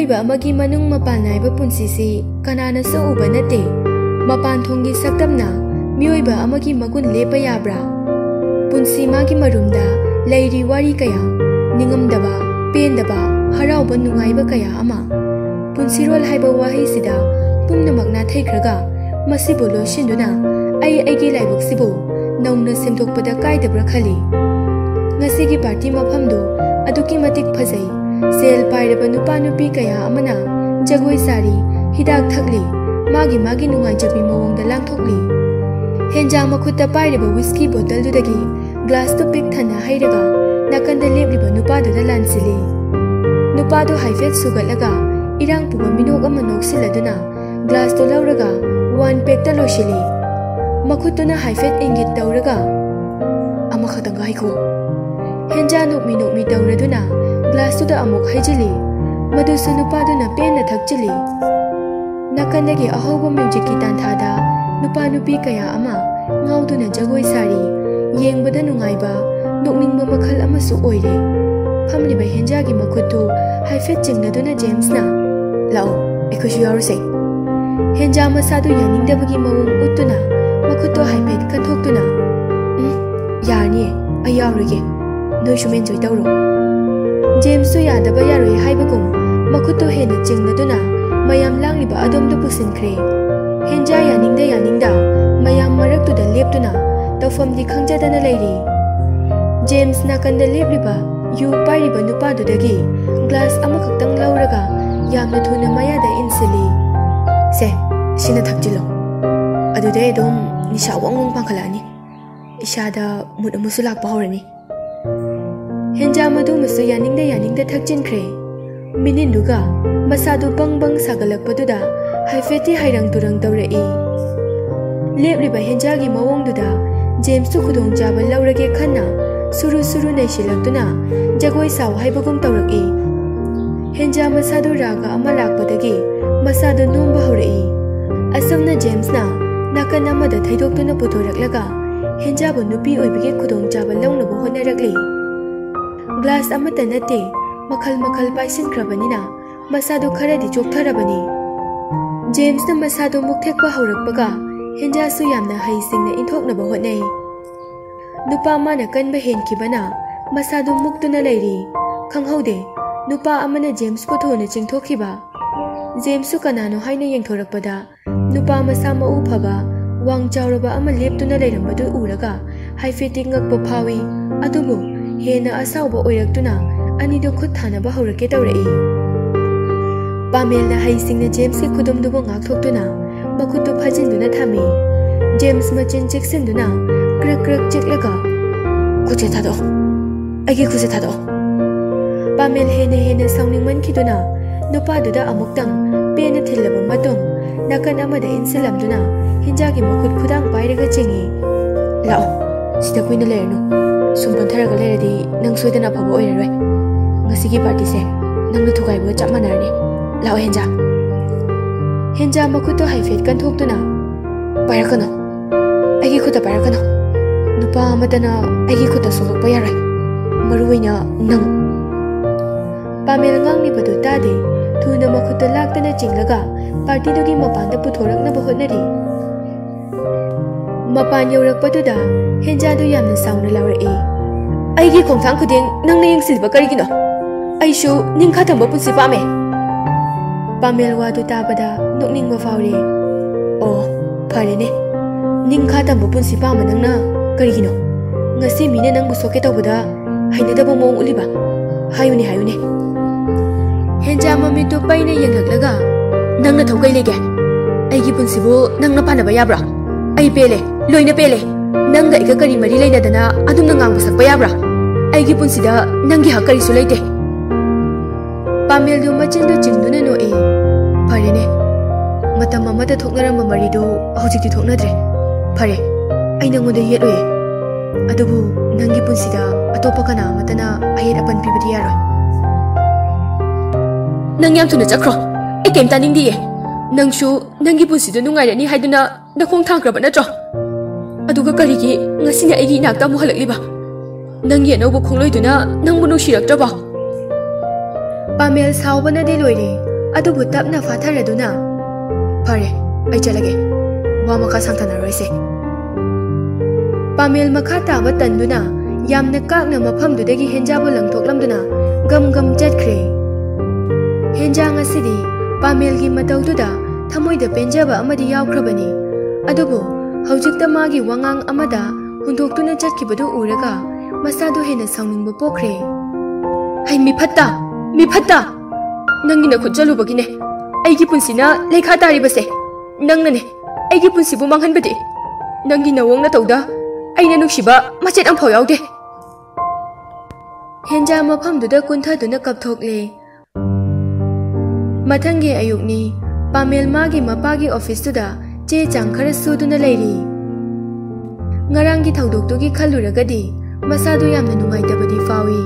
मियोइबा अमगी मनुंग मपान नाइबा पुंसीसी कनानासु उबा नते मपान थोंगी सक्तमना मियोइबा अमगी मगुन लेपा याब्रा पुंसी मागी मरुमदा लैरी वारी कया निंगमदबा पेंदबा हराउबा नुंगाइबा कया अमा पुंसीरोल हाइबा वाहिसिदा पुम्नमगना थैख्रगा मसिबु लोसिंदुना अैगी लाइबक्सिबु नौना सेमदोकपदा कायदब्रा खली ngasi party mafamdo aduki matik phajai sel pairaba nupa nupi kaya amana jagoi sari hidak thakli magi nungai jabi mawongda langthokli henja makhutta pairaba whiskey bottle dudagi glass to pik thana hairaga nakanda lebriba nupa duda lansili nupa do haifet sugalaga irang puba minok ama noksiladuna glass to lauraga one pek ta losili makhutuna haifet ingit tawraga ama khatanga haiko henja nukmi tawraduna glass to da amuk haijili madu sunupadu na pen na thakchili nakandagi ahoba music ki tanthada nupa nupi kaya ama ngauduna jagoi sari yengbada nungaiba nukningba makhal amasu oire phamliba henja gi makhutu haifet chingnaduna James na lao ekhushi yaruse henja masadu yaningdabagi mawung utuna makhutu haifet kanthokduna yarni ayawrige no shumen joy tawro James so yadaba yaroi haibagum makhutu hena chingnaduna mayam langliba adomdu pusinkhre henja yaningda mayam maraktuda leptuna tawfamdi khangjadana leiri James nakanda lebriba yu pairiba nupadudagi glass amakhaktang lauraga yamna thuna mayada insili se sina thakjilo adude dom nisha wangwang pangkhalani ishada mud amusu lakpa horani henja madu musu yaningda thakjinkhre mininduga masadu bang sagalakpaduda haifeti hairang turang tawrai lebriba henja gi mawongduda James tu khudong jaba laurage khanna suru naisilaktuna jagoi saw haibagum tawraki henja masadu raga ama lakpadagi masadu nomba horai asamna James na nakan amada thaidoktuna puthораklaga henja bu nupi oibige khudong jaba launaba honarakli glass amata nate makhal paisin krabanina masadu kharadi choktharabani James na masadu mukthekpa haurakpaga henja su yamna haisingna inthoknaba hotnai nupa mana kanba henkibana masadu muktuna leiri khanghaude nupa amana James puthona chingthokhiba James su kanano haina yengthorakpada nupa masa mau phaba wang chawraba ama leptuna leirambadu uraga haifeti ngakpa phawi adubu hena asauba oiraktuna anido khut thanaba haurake tawrai pamelna haisingna James ki khudumdubu ngakthokduna makhutu phajinduna thami James machin cheksinduna krak cheklaga khuje thado agi khuje thado pamel hena sawningman khiduna nupa duda amuktang pena thilaba matung nakan amada insilamduna hinjagi makhut khudang pairaga chingi lao sida kuina lernu sumpan tharaga leradi nang soidana phaba oiraroi ngasigi party se nangna thugaibo chap manarni lao henja makhuto haifet kan thokduna pairakano agi khuta pairakano nupa amadana agi khuta solokpa yaroi maruina nang pamel ngangni badu tade thuna makhuta laktana chinglaga party dugi mapanda puthorakna bahonari mapan yaurakpaduda henja du yamna sauna laurai aigi khongthang khuding nangna yengsilba karigino aishu ningkha thamba punsi pame pamel wadu tabada nokningba faure oh pharene ningkha thamba punsi pama nangna karigino ngasi mine nangbu soke tawbada hainadaba mong uliba hayune henja mamitu paina yengaklaga nangna thaukai lege aigi punsibu nangna panaba yabra ai pele loina pele nangga iga kari mari leinadana adumna ngangba sakpa yabra aigi punsida nangi hakari su leite pamel du machindu chingduna no e pharene matam amada thoknaramba marido hojikti thoknadre phare ai nangoda yeloe adubu nangi punsida atopa kana matana ayet apan pibadi yaroi nang yam thuna chakro e kem taningdi ye nangsu nangi punsidu nungairani haiduna nakhong thangkraba natro aduga karigi ngasina aigi nakta mu halakliba nangi anobu khongloiduna nangbu nushiraktraba pamel saubana de loire अदुबु तपना फाथरदुना फरे आई चलगे वा मखा सांगथनरोइसे Pammel मखा ताबा तंदुना यामना काकना मफमदुदगी हेंजाबु लंगथोकलमदुना गम गम चटख्रे हेंजांग असिदि पामेलगी मतौदुदा थमोइदा पेंजाबा अमदि यावख्रबनी अदुबु हौजिकता मागी वांगांग अमदा हुंदोक्तुना चटखिबदु उरगा मसादु हेना साउनिंगबु पोख्रे हाय मिफत्ता नंगिना खुजलुबगिने अैगी पुंसिना लेखा तारिबसे नंगनने अैगी पुंसिबु मांगहनबदि नंगी नवोंगना तौदा अैना नुक्सिबा मचेत अमफाव यावदे हेंजा मफमदुदा कुंथादुना कपथोकले मथंगे अयुकनी Pammel मागी मपागी ऑफिसतुदा चे चांग खरा सुदुना लेरी ngaranggi thawdoktugi khaluragadi masadu yamna nungaitabadi fawi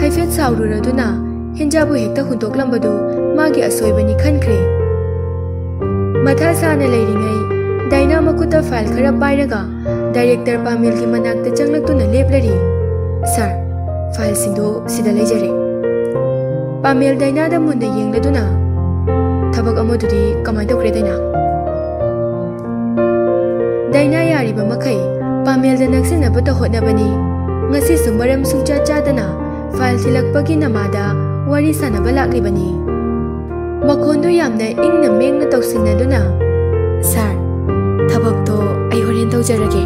haifet saururaduna hinjabu hekta huntoklambadu magi asoibani khankhre matha sana leiringai daina makuta file khara pairaga director pamel ki manakta changlaktuna leplari sir file singdo sida lejare pamel daina da munda yengladuna thabak amadudi kamai tokre daina yariba makai पामेल नक्सिनबद होनबनी ngasi sumaram sungcha chadana file thilakpagi namada wari sanaba laklibani makhondu yamna ingna mengna tawsinaduna sir thabak to ai horen tawjarage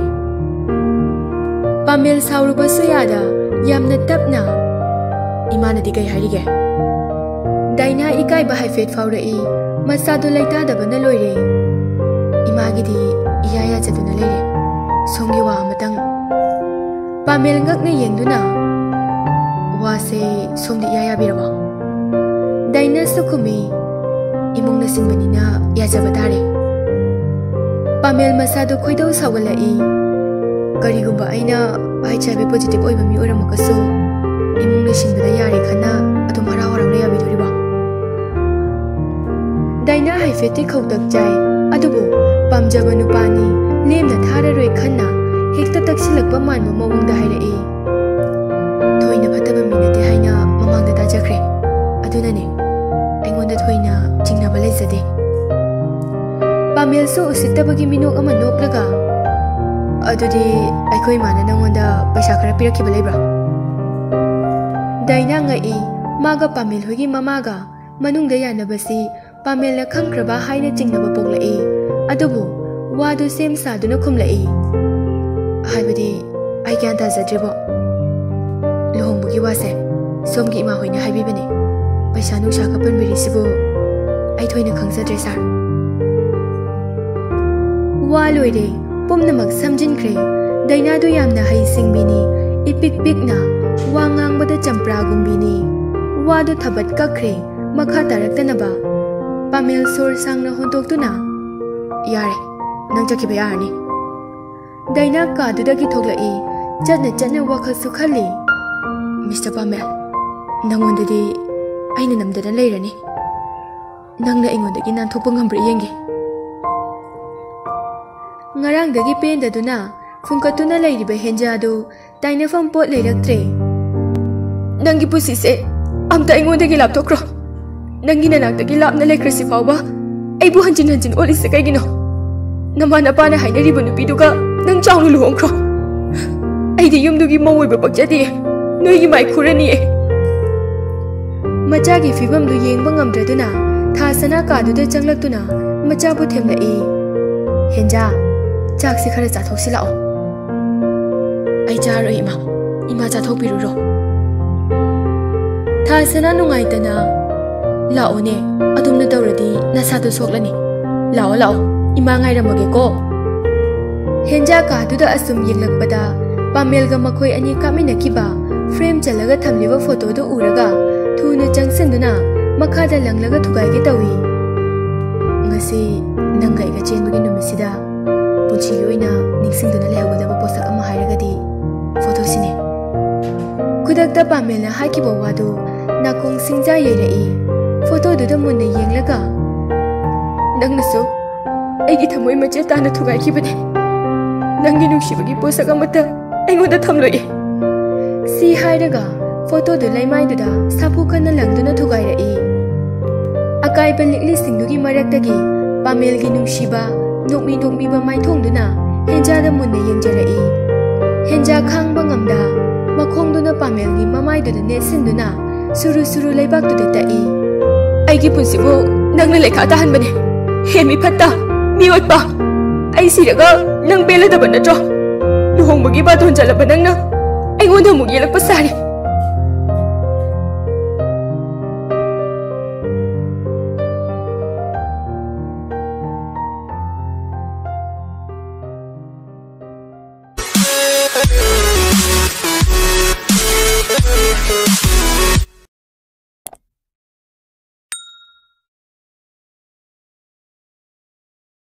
Pammel sauruba suyada yamna tapna imana digai harige daina ikai ba haifet faurai masadu laita dabana loire imagidi iyaya jaduna leire songi wa amatang Pammel ngakna yengduna wase somdi yaya biraba daina sukumi imungna sinbanina yajabatare Pammel masadu khoidau sawalai karigumba aina HIV positive oiba mi oramakasu imungna sinbada yare khana adum harawarangna yabidoriba daina haifeti khaudak jai adubu pamjaba nupani lemna thararoi khanna hekta taksilakpa manma mawongda hairai thoina phataba minate haina mamangda dajakre adunane aingonda thoina jingnaba leizade पामेल सो उसितबगी मिनोक अमा नोक्लगा अदुदि आइखोइ माना नंगोंदा पैसा खरा पिरखिबा लेब्रा दाइना ngai मागा पामेल होगी ममागा मनुंगदा यानबसी पामेल ला खंख्रबा हाइना चिंगनबा पोक्लाई अदुबु वादु सेम सादुना खुमलाई हाइबदि आइ ग्यान ताजद्रिबो लोहंबुगी वासे सोमगी इमा होइना हाइबिबने पैसा नुसा खपन बिरिसिबो आइ थोइना खंगजद्रे सार वालोइरे पुमनमक समजिनख्रे दाइनादु यामना है सिंगबिनी इपिक पिकना वांगांगबदा चंप्रा गुंबिनी वादु थबत कख्रे मखा तारक्तनबा पामेल सोर सांगना होंतोक्तुना यारे नंग चखिबा यारनी दाइना कादुदगी थोगलाई चटना वखल सुखली मिस्टर पामेल नंगोंददी आइना नमदना लेरनी नंगना इंगोंदगी नानथोकपा ngambra yengi ngarangdagi pendaduna fungkatuna leiriba henjadu tainafam pot leiraktre nangi pusise amta ingondagi laptokro nangi nanaktagi lapna lekrasi fawba aibu hanjin olise kaigino namana pana hainariba nupiduga nang chawnu luhongkro aidi yumdugi mawoiba bakjadi noigi mai khurani machagi fibamdu yengba ngamdraduna thasana kaduda changlaktuna machabu themlai henja चाकसे खरा चाथोक्सि लाओ आई चारो इमा चाथोक बिरुरो थासना नुंगाइतना लाओने अदुमना तौरदी नसादु सोक्लनी लाओ इमा ngairamaगे को हेंजा कादुदा assume येंगलकपदा पामेलगा मखोय अनि कामिनकिबा frame चलगा थमलिबा फोटोदो उरगा थुना चंगसनदुना मखादा लंगलगा थुगाइगे Tawi ngasi nangaiga chenbugi numisida पुची लोइना निक्सिंगदुना लेहगदबा पोस्टक अमा हाइरगदी फोटोसिने खुदकता पामेलना हाइकिबा वादु नाकोंग सिंजा येरई फोटोदुदा मुन्ना येंगलगा नंगनसु एगी थमोय मचे ताना थुगाइखिबने नंगी नुक्सिबगी पोस्टक अमता एंगोदा थमलोय सी हाइरगा फोटोदु लाइमाइदुदा साफु खन्ना लंगदुना थुगाइरई ꯑꯀꯥꯏꯕ ꯂꯤꯛꯂꯤꯁꯤꯡꯗꯨꯒꯤ ꯃꯔꯛꯇꯒꯤ ꯄꯥꯃꯦꯜꯒꯤ ꯅꯨꯡꯁꯤꯕ ꯅꯣꯛꯃꯤꯕ ꯃꯥꯏꯊꯣꯡꯗꯨꯅ ꯍꯦꯟꯖꯥꯗ ꯃꯨꯟꯅ ꯌꯦꯡꯖꯔꯛꯏ꯫ ꯍꯦꯟꯖꯥ ꯈꯥꯡꯕ ꯉꯝꯗ ꯃꯈꯣꯡꯗꯨꯅ ꯄꯥꯃꯦꯜꯒꯤ ꯃꯃꯥꯏꯗꯨꯗ ꯅꯦꯠꯁꯤꯟꯗꯨꯅ ꯁꯨꯔꯨ ꯂꯩꯕꯥꯛꯇꯨꯗ ꯇꯛꯏ꯫ ꯑꯩꯒꯤ ꯄꯨꯟꯁꯤꯕꯨ ꯅꯪꯅ ꯂꯩꯈꯥ ꯇꯥꯍꯟꯕꯅꯦ꯫ ꯍꯦꯟꯃꯤ ꯐꯠꯇ ꯃꯤꯑꯣꯠꯄ, ꯑꯩ ꯁꯤꯔꯒ ꯅꯪ ꯄꯦꯜꯂꯗꯕ ꯅꯠꯇ꯭ꯔꯣ? ꯂꯨꯍꯣꯡꯕꯒꯤ ꯕꯥꯇꯣꯟ ꯆꯠꯂꯕ ꯅꯪꯅ ꯑꯩꯉꯣꯟꯗ ꯑꯃꯨꯛ ꯌꯦꯜꯂꯛꯄ ꯁꯥꯔꯤ꯫